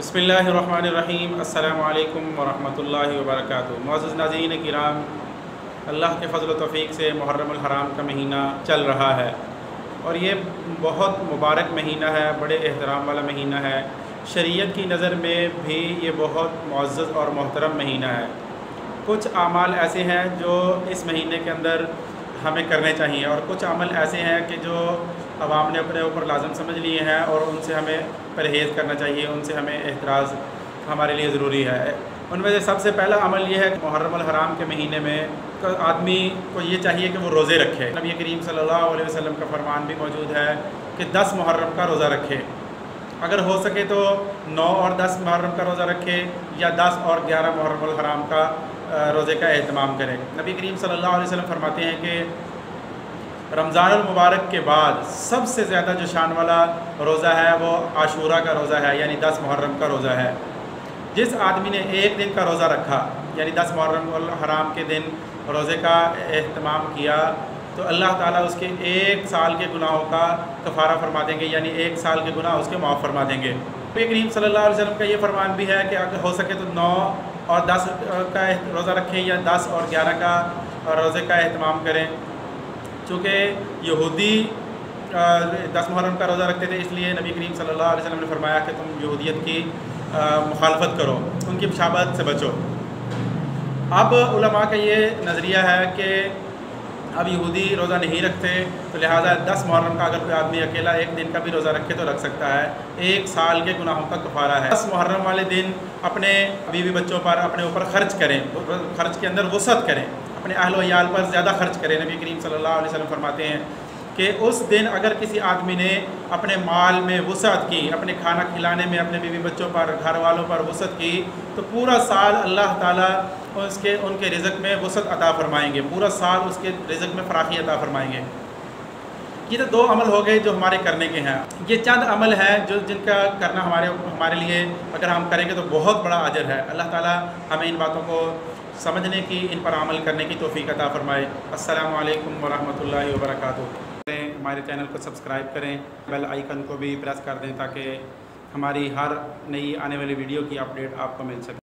बिस्मिल्लाहिर्रहमानिर्रहीम। अस्सलामु अलैकुम वरहमतुल्लाहि वबरकातुहू। मुअज़्ज़िज़ नाज़रीन किराम, अल्लाह के फ़ज़ल व तौफ़ीक़ से मुहर्रमुल हराम का महीना चल रहा है और ये बहुत मुबारक महीना है, बड़े एहतराम वाला महीना है। शरीयत की नज़र में भी ये बहुत मुअज़्ज़ज़ और मोहतरम महीना है। कुछ आमाल ऐसे हैं जो इस महीने के अंदर हमें करने चाहिए और कुछ अमल ऐसे हैं कि जो अवाम ने अपने ऊपर लाज़म समझ लिए हैं और उनसे हमें परहेज़ करना चाहिए, उनसे हमें एहतराज़ हमारे लिए ज़रूरी है। उनमें से सबसे पहला अमल ये है कि मुहर्रमुल हराम के महीने में आदमी को ये चाहिए कि वो रोज़े रखे। नबी करीम सल्लल्लाहु अलैहि वसल्लम का फरमान भी मौजूद है कि 10 मुहर्रम का रोज़ा रखे। अगर हो सके तो 9 और 10 मुहर्रम का रोज़ा रखे या 10 और 11 मुहर्रमुल हराम का रोज़े का एहतमाम करें। नबी करीम सल्लल्लाहु अलैहि वसल्लम फरमाते हैं कि रमज़ानुल मुबारक के बाद सबसे ज़्यादा जो शान वाला रोज़ा है वो आशूरा का रोज़ा है, यानी 10 मुहर्रम का रोज़ा है। जिस आदमी ने एक दिन का रोज़ा रखा, यानी 10 मुहर्रम हराम के दिन रोज़े का एहतमाम किया, तो अल्लाह ताला उसके 1 साल के गुनाहों का कफ़ारा फरमा देंगे, यानी 1 साल के गुनाह उसके माफ़ फरमा देंगे। नबी करीम सल्लल्लाहु अलैहि वसल्लम का ये फरमान भी है कि अगर हो सके तो 9 और 10 का रोज़ा रखें या 10 और 11 का रोज़े का एहतमाम करें। चूँकि यहूदी 10 मुहर्रम का रोज़ा रखते थे, इसलिए नबी करीम सल्लल्लाहु अलैहि वसल्लम ने फरमाया कि तुम यहूदियत की मुखालफत करो, उनकी मुशाबहत से बचो। अब उलमा का ये नज़रिया है कि अब यहूदी रोज़ा नहीं रखते, तो लिहाजा 10 मुहर्रम का अगर कोई आदमी अकेला एक दिन का भी रोज़ा रखे तो रख सकता है। 1 साल के गुनाहों का कफ़ारा है। 10 मुहर्रम वाले दिन अपने बीवी बच्चों पर अपने ऊपर ख़र्च करें, ख़र्च के अंदर वसअत करें, अपने अहल व याल पर ज़्यादा ख़र्च करें। नबी करीम सल्लल्लाहु अलैहि वसल्लम फरमाते हैं कि उस दिन अगर किसी आदमी ने अपने माल में वसअत की, अपने खाना खिलाने में अपने बीवी बच्चों पर, घर वालों पर वसअत की, तो पूरा साल अल्लाह ताला उनके रिज़्क़ में वसअत अता फरमाएंगे, पूरा साल उसके रिज़्क़ में फ़राखी अता फरमाएंगे। ये तो 2 अमल हो गए जो हमारे करने के हैं। ये चंद अमल हैं जो जिनका करना हमारे लिए अगर हम करेंगे तो बहुत बड़ा अजर है। अल्लाह ताला हमें इन बातों को समझने की, इन पर अमल करने की तौफ़ीक़ अता फ़रमाए। अस्सलामु अलैकुम वरहमतुल्लाहि वबरकातुहू। हमारे चैनल को सब्सक्राइब करें, बेल आइकन को भी प्रेस कर दें ताकि हमारी हर नई आने वाली वीडियो की अपडेट आपको मिल सके।